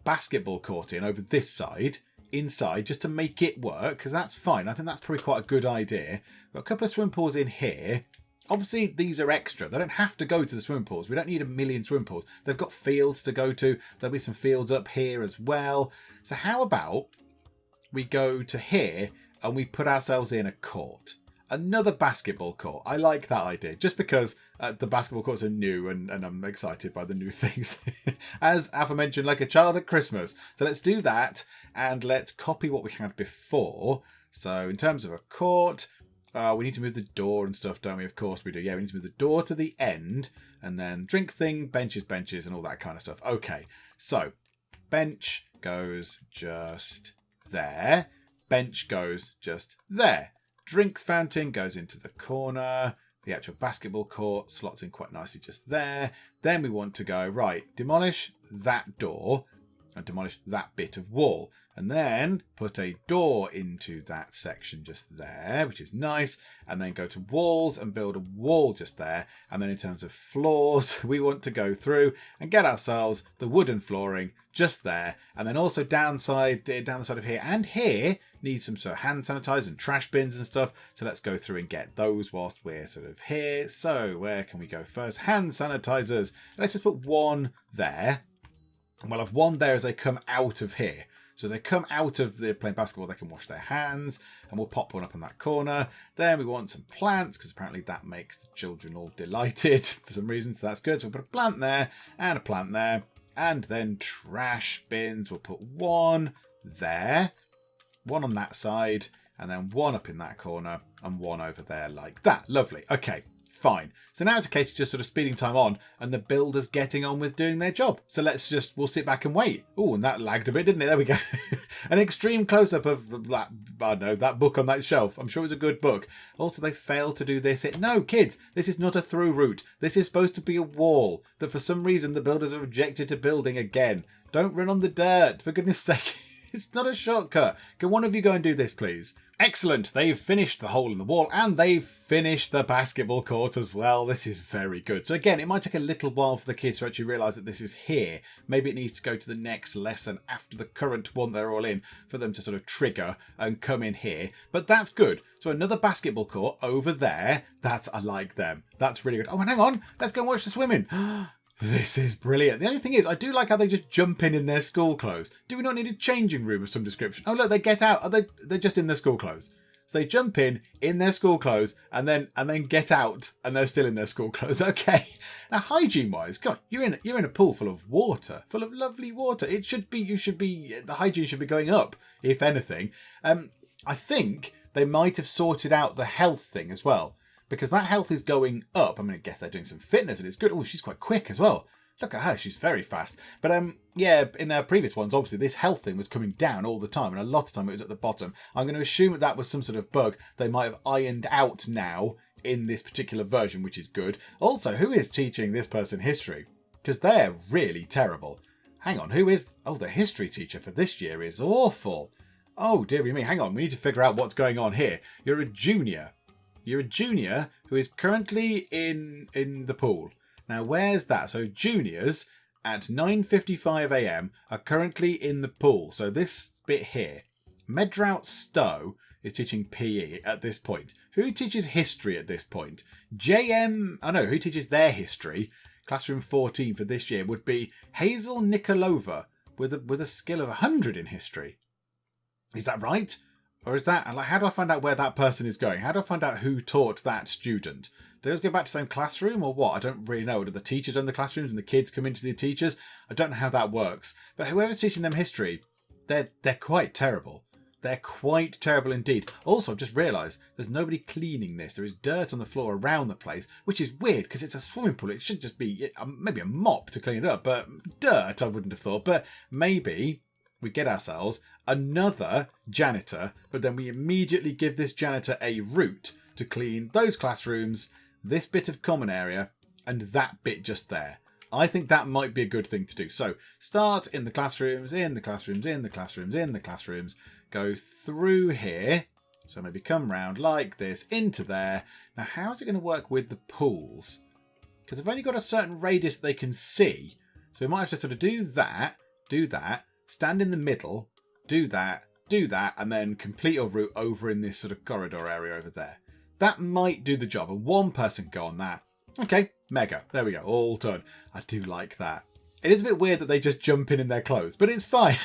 A: basketball court in over this side, inside, just to make it work? Because that's fine. I think that's probably quite a good idea. Got a couple of swim pools in here. Obviously, these are extra. They don't have to go to the swim pools. We don't need a million swim pools. They've got fields to go to. There'll be some fields up here as well. So how about we go to here and we put ourselves in a court? Another basketball court. I like that idea. Just because the basketball courts are new and I'm excited by the new things. As aforementioned, like a child at Christmas. So let's do that and let's copy what we had before. So in terms of a court, we need to move the door and stuff, don't we? Of course we do. Yeah, we need to move the door to the end and then drink thing, benches, and all that kind of stuff. Okay, so bench goes just there. Bench goes just there. Drinks fountain goes into the corner. The actual basketball court slots in quite nicely just there. Then we want to go, right, demolish that door and demolish that bit of wall. And then put a door into that section just there, which is nice. And then go to walls and build a wall just there. And then in terms of floors, we want to go through and get ourselves the wooden flooring just there. And then also down the side of here and here need some sort of hand sanitizer and trash bins and stuff. So let's go through and get those whilst we're sort of here. So where can we go first? Hand sanitizers. Let's just put one there. And we'll have one there as they come out of here. So as they come out of the playing basketball, they can wash their hands, and we'll pop one up in that corner. Then we want some plants, because apparently that makes the children all delighted for some reason, so that's good. So we'll put a plant there, and a plant there, and then trash bins. We'll put one there, one on that side, and then one up in that corner, and one over there like that. Lovely. Okay. Fine. So now it's a case of just sort of speeding time on and the builders getting on with doing their job. So we'll sit back and wait. Oh, and that lagged a bit, didn't it? There we go. An extreme close-up of that, I don't know, that book on that shelf. I'm sure it was a good book. Also, they failed to do this. No, kids, this is not a through route. This is supposed to be a wall that for some reason the builders have objected to building again. Don't run on the dirt, for goodness sake. It's not a shortcut. Can one of you go and do this, please? Excellent. They've finished the hole in the wall and they've finished the basketball court as well. This is very good. So again, it might take a little while for the kids to actually realise that this is here. Maybe it needs to go to the next lesson after the current one they're all in for them to sort of trigger and come in here. But that's good. So another basketball court over there. I like them. That's really good. Oh, and hang on. Let's go and watch the swimming. This is brilliant. The only thing is, I do like how they just jump in their school clothes. Do we not need a changing room of some description? Oh, look, they get out. They're just in their school clothes. So they jump in their school clothes and then get out and they're still in their school clothes. Okay. Now, hygiene-wise, come on, you're in a pool full of water, full of lovely water. The hygiene should be going up, if anything. I think they might have sorted out the health thing as well. Because that health is going up. I mean, I guess they're doing some fitness and it's good. Oh, she's quite quick as well. Look at her. She's very fast. But yeah, in our previous ones, obviously, this health thing was coming down all the time. And a lot of time it was at the bottom. I'm going to assume that was some sort of bug they might have ironed out now in this particular version, which is good. Also, who is teaching this person history? Because they're really terrible. Hang on, who is... Oh, the history teacher for this year is awful. Oh, dearie me. Hang on, we need to figure out what's going on here. You're a junior. You're a junior who is currently in the pool. Now, where's that? So juniors at 9:55 a.m. are currently in the pool. So this bit here. Meddrout Stowe is teaching PE at this point. Who teaches history at this point? who teaches their history? Classroom 14 for this year would be Hazel Nikolova with a skill of 100 in history. Is that right? Or is that, how do I find out where that person is going? How do I find out who taught that student? Do they go back to the same classroom or what? I don't really know. Do the teachers own the classrooms and the kids come into the teachers? I don't know how that works. But whoever's teaching them history, they're quite terrible. They're quite terrible indeed. Also, I've just realised there's nobody cleaning this. There is dirt on the floor around the place, which is weird because it's a swimming pool. It should just be maybe a mop to clean it up, but dirt I wouldn't have thought. But maybe we get ourselves another janitor, but then we immediately give this janitor a route to clean those classrooms, this bit of common area, and that bit just there. I think that might be a good thing to do. So start in the classrooms, in the classrooms, in the classrooms, in the classrooms. Go through here. So maybe come round like this into there. Now, how's it going to work with the pools? Because I've only got a certain radius they can see. So we might have to sort of do that, stand in the middle, do that, and then complete your route over in this sort of corridor area over there. That might do the job. And one person can go on that. Okay, mega. There we go. All done. I do like that. It is a bit weird that they just jump in their clothes, but it's fine.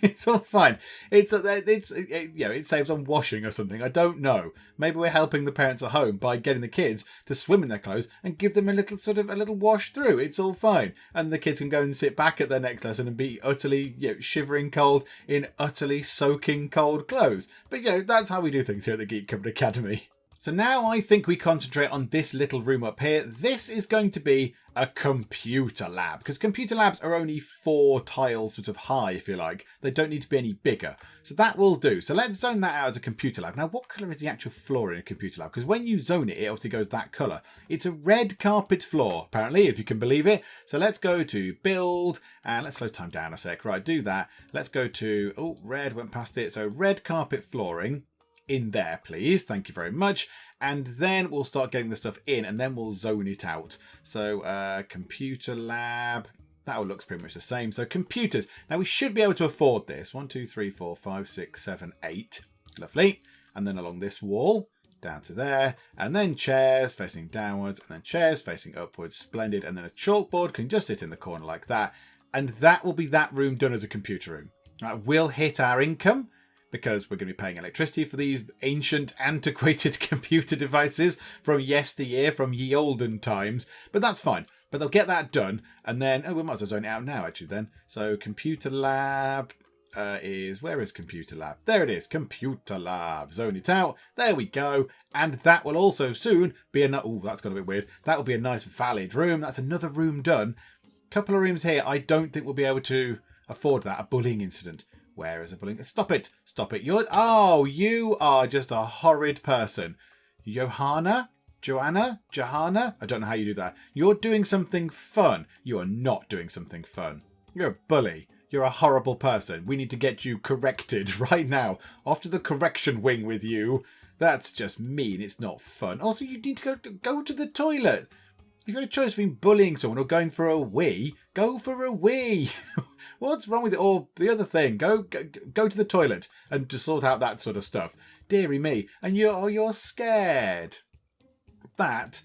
A: It's all fine. It saves on washing or something. I don't know. Maybe we're helping the parents at home by getting the kids to swim in their clothes and give them a little wash through. It's all fine. And the kids can go and sit back at their next lesson and be utterly shivering cold in utterly soaking cold clothes. But that's how we do things here at the Geek Cupboard Academy. So now I think we concentrate on this little room up here. This is going to be a computer lab, because computer labs are only 4 tiles sort of high, if you like. They don't need to be any bigger. So that will do. So let's zone that out as a computer lab. Now, what colour is the actual floor in a computer lab? Because when you zone it, it obviously goes that colour. It's a red carpet floor, apparently, if you can believe it. So let's go to build, and let's slow time down a sec. Right, do that. Let's go to, red, went past it. So red carpet flooring. In there, please. Thank you very much. And then we'll start getting the stuff in, and then we'll zone it out. So computer lab, that all looks pretty much the same. So computers. Now we should be able to afford this. 1, 2, 3, 4, 5, 6, 7, 8. Lovely. And then along this wall, down to there. And then chairs facing downwards, and then chairs facing upwards. Splendid. And then a chalkboard can just sit in the corner like that. And that will be that room done as a computer room. We'll hit our income, because we're going to be paying electricity for these ancient, antiquated computer devices from yesteryear, from ye olden times. But that's fine. But they'll get that done. And then, we might as well zone it out now, actually, then. So computer lab where is computer lab? There it is, computer lab. Zone it out. There we go. And that will also soon be that's got a bit weird. That will be a nice valid room. That's another room done. Couple of rooms here. I don't think we'll be able to afford that. A bullying incident. Where is a bullying? Stop it. Stop it. You are just a horrid person. Johanna? I don't know how you do that. You're doing something fun. You are not doing something fun. You're a bully. You're a horrible person. We need to get you corrected right now. Off to the correction wing with you. That's just mean. It's not fun. Also, you need to go to the toilet. If you've got a choice between bullying someone or going for a wee, go for a wee. What's wrong with it? Or the other thing, go to the toilet and to sort out that sort of stuff. Deary me. And you're scared. That's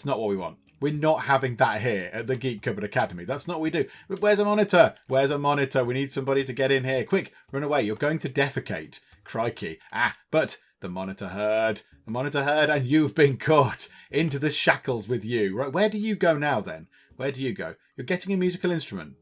A: not what we want. We're not having that here at the Geek Cupboard Academy. That's not what we do. Where's a monitor? Where's a monitor? We need somebody to get in here. Quick, run away. You're going to defecate. Crikey. But the monitor heard. The monitor heard, and you've been caught into the shackles with you. Right, where do you go now then? Where do you go? You're getting a musical instrument.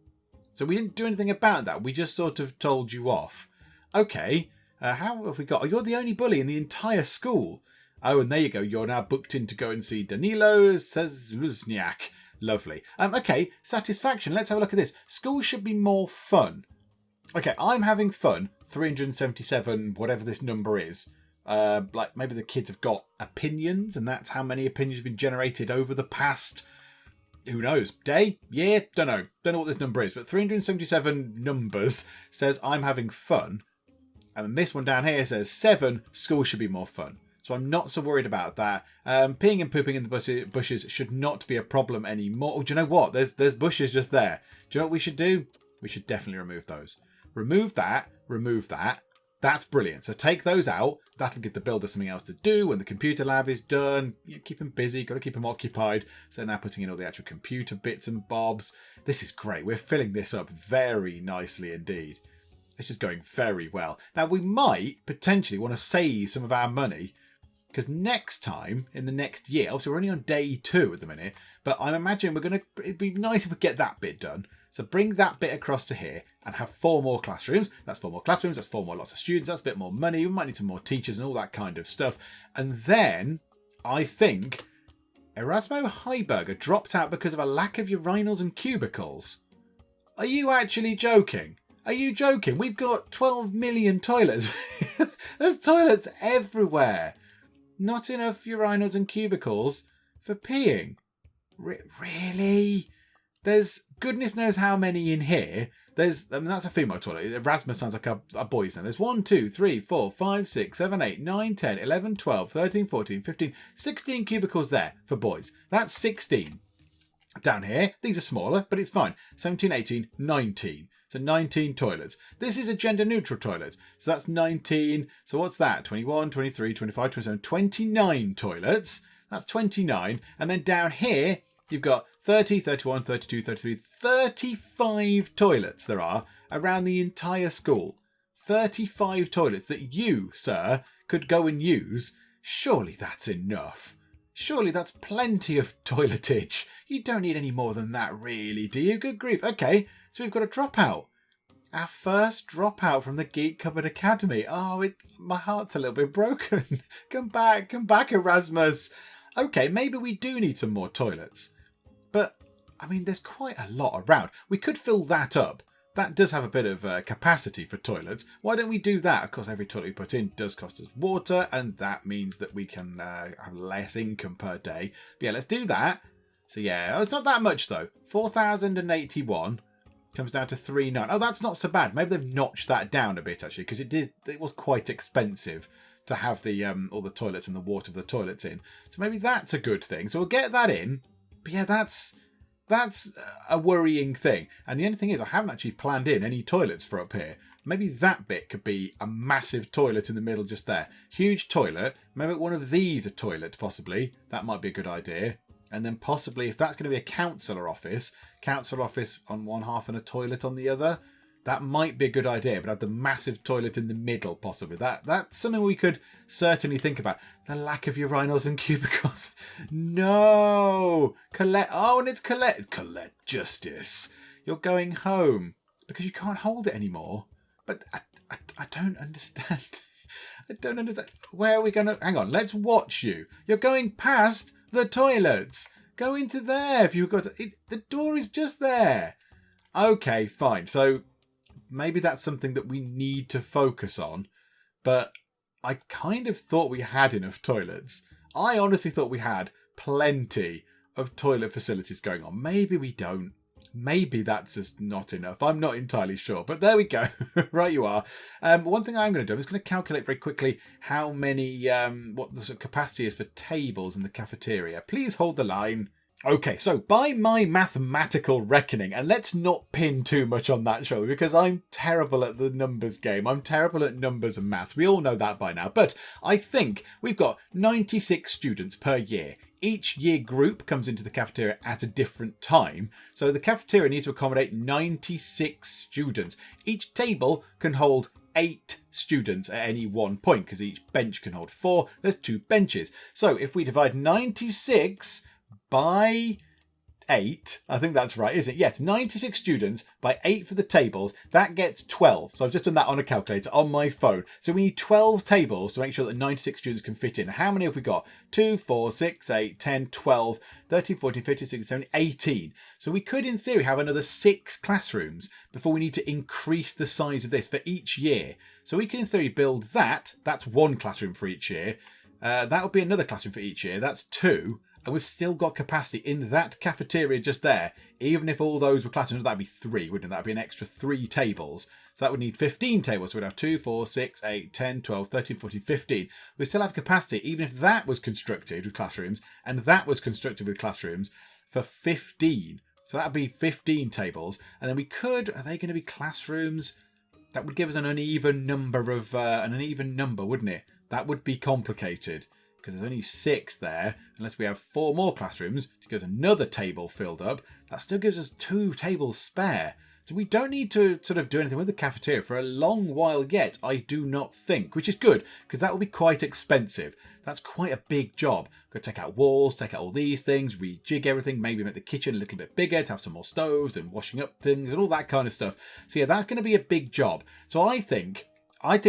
A: So we didn't do anything about that. We just sort of told you off. Okay. How have we got? Oh, you're the only bully in the entire school. Oh, and there you go. You're now booked in to go and see Danilo Sezluzniak. Lovely. Okay, satisfaction. Let's have a look at this. School should be more fun. Okay, I'm having fun. 377, whatever this number is. Like maybe the kids have got opinions, and that's how many opinions have been generated over the past, who knows, day, year? Don't know what this number is, but 377 numbers says I'm having fun. And then this one down here says 7, school should be more fun. So I'm not so worried about that. Peeing and pooping in the bushes should not be a problem anymore. Oh, do you know what? There's bushes just there. Do you know what we should do? We should definitely remove those. Remove that. Remove that. That's brilliant. So take those out. That'll give the builder something else to do when the computer lab is done. You keep them busy. Got to keep them occupied. So now putting in all the actual computer bits and bobs. This is great. We're filling this up very nicely indeed. This is going very well. Now we might potentially want to save some of our money, because next time, in the next year, obviously we're only on day 2 at the minute, but I'm imagining it'd be nice if we get that bit done. So bring that bit across to here and have 4 more classrooms. That's 4 more classrooms. That's 4 more lots of students. That's a bit more money. We might need some more teachers and all that kind of stuff. And then I think Erasmo Heiberger dropped out because of a lack of urinals and cubicles. Are you actually joking? Are you joking? We've got 12 million toilets. There's toilets everywhere. Not enough urinals and cubicles for peeing. Really? There's goodness knows how many in here. That's a female toilet. Erasmus sounds like a boy's name. There's 1, 2, 3, 4, 5, 6, 7, 8, 9, 10, 11, 12, 13, 14, 15, 16 cubicles there for boys. That's 16. Down here, these are smaller, but it's fine. 17, 18, 19. So 19 toilets. This is a gender neutral toilet. So that's 19. So what's that? 21, 23, 25, 27, 29 toilets. That's 29. And then down here, you've got 30, 31, 32, 33, 35 toilets there are around the entire school. 35 toilets that you, sir, could go and use. Surely that's enough. Surely that's plenty of toiletage. You don't need any more than that, really, do you? Good grief. Okay, so we've got a dropout. Our first dropout from the Geek Cupboard Academy. Oh, my heart's a little bit broken. Come back, Erasmus. Okay, maybe we do need some more toilets. But, I mean, there's quite a lot around. We could fill that up. That does have a bit of capacity for toilets. Why don't we do that? Of course, every toilet we put in does cost us water, and that means that we can have less income per day. But yeah, let's do that. So yeah, it's not that much though. 4,081 comes down to 3,900. Oh, that's not so bad. Maybe they've notched that down a bit actually, because it was quite expensive to have the all the toilets and the water for the toilets in. So maybe that's a good thing. So we'll get that in. But yeah, that's a worrying thing. And the only thing is, I haven't actually planned in any toilets for up here. Maybe that bit could be a massive toilet in the middle just there. Huge toilet. Maybe one of these a toilet, possibly. That might be a good idea. And then possibly, if that's going to be a councillor office on one half and a toilet on the other, that might be a good idea. But have the massive toilet in the middle, possibly. That's something we could certainly think about. The lack of urinals and cubicles. No! Colette. Oh, and it's Colette. Colette Justice. You're going home because you can't hold it anymore. But I don't understand. I don't understand. Where are we going to... Hang on, let's watch you. You're going past the toilets. Go into there if you've got to... The door is just there. Okay, fine. So maybe that's something that we need to focus on. But I kind of thought we had enough toilets. I honestly thought we had plenty of toilet facilities going on. Maybe we don't. Maybe that's just not enough. I'm not entirely sure. But there we go. Right you are. One thing I'm going to do is going to calculate very quickly how many, what the sort of capacity is for tables in the cafeteria. Please hold the line. Okay, so by my mathematical reckoning, and let's not pin too much on that, shall we? Because I'm terrible at the numbers game. I'm terrible at numbers and maths. We all know that by now. But I think we've got 96 students per year. Each year group comes into the cafeteria at a different time. So the cafeteria needs to accommodate 96 students. Each table can hold 8 students at any one point, because each bench can hold 4. There's 2 benches. So if we divide 96... by 8, I think that's right, isn't it? Yes, 96 students by 8 for the tables, that gets 12. So I've just done that on a calculator on my phone. So we need 12 tables to make sure that 96 students can fit in. How many have we got? 2, 4, 6, 8, 10, 12, 13, 14, 15, 16, 17, 18. So we could, in theory, have another 6 classrooms before we need to increase the size of this for each year. So we can, in theory, build that. That's 1 classroom for each year. That would be another classroom for each year. That's 2. And we've still got capacity in that cafeteria just there. Even if all those were classrooms, that'd be 3, wouldn't it? That'd be an extra 3 tables. So that would need 15 tables. So we'd have 2, 4, 6, 8, 10, 12, 13, 14, 15. We still have capacity, even if that was constructed with classrooms, and that was constructed with classrooms, for 15. So that'd be 15 tables. And then we could... Are they going to be classrooms? That would give us an uneven number, wouldn't it? That would be complicated. Because there's only 6 there, unless we have 4 more classrooms to get another table filled up. That still gives us 2 tables spare. So we don't need to sort of do anything with the cafeteria for a long while yet, I do not think, which is good, because that will be quite expensive. That's quite a big job. Got to take out walls, take out all these things, rejig everything, maybe make the kitchen a little bit bigger to have some more stoves and washing up things and all that kind of stuff. So yeah, that's going to be a big job. So I think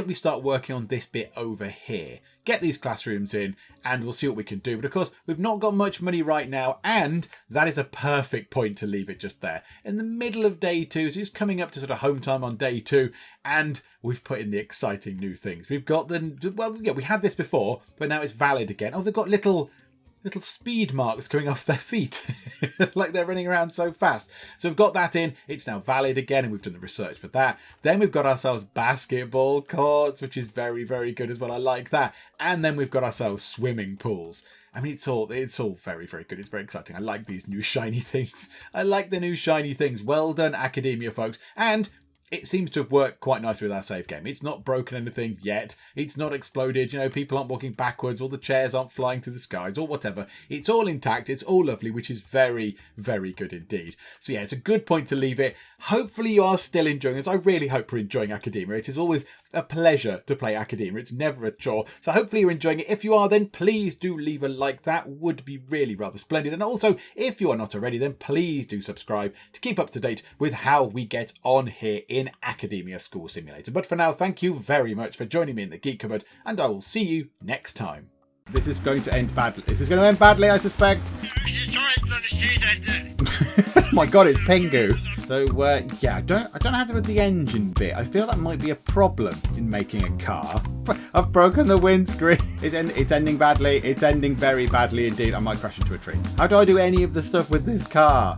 A: we start working on this bit over here. Get these classrooms in and we'll see what we can do. But of course, we've not got much money right now, and that is a perfect point to leave it just there. In the middle of day 2, so it's coming up to sort of home time on day 2, and we've put in the exciting new things. We've got we had this before, but now it's valid again. Oh, they've got little speed marks coming off their feet like they're running around so fast. So we've got that in. It's now valid again, and we've done the research for that. Then we've got ourselves basketball courts, which is very, very good as well. I like that. And then we've got ourselves swimming pools. I mean, it's all very, very good. It's very exciting. I like these new shiny things. I like the new shiny things. Well done, Academia folks. And it seems to have worked quite nicely with our save game. It's not broken anything yet. It's not exploded. You know, people aren't walking backwards, or the chairs aren't flying through the skies, or whatever. It's all intact. It's all lovely, which is very, very good indeed. So yeah, it's a good point to leave it. Hopefully you are still enjoying this. I really hope you're enjoying Academia. It is always a pleasure to play Academia. It's never a chore. So hopefully you're enjoying it. If you are, then please do leave a like. That would be really rather splendid. And also, if you are not already, then please do subscribe to keep up to date with how we get on here in Academia School Simulator. But for now, thank you very much for joining me in the Geek Cupboard, and I will see you next time. This is going to end badly. This is going to end badly, I suspect. Oh my god, it's Pengu. So yeah, I don't know how to do the engine bit. I feel that might be a problem in making a car. I've broken the windscreen. It's ending badly. It's ending very badly indeed. I might crash into a tree. How do I do any of the stuff with this car?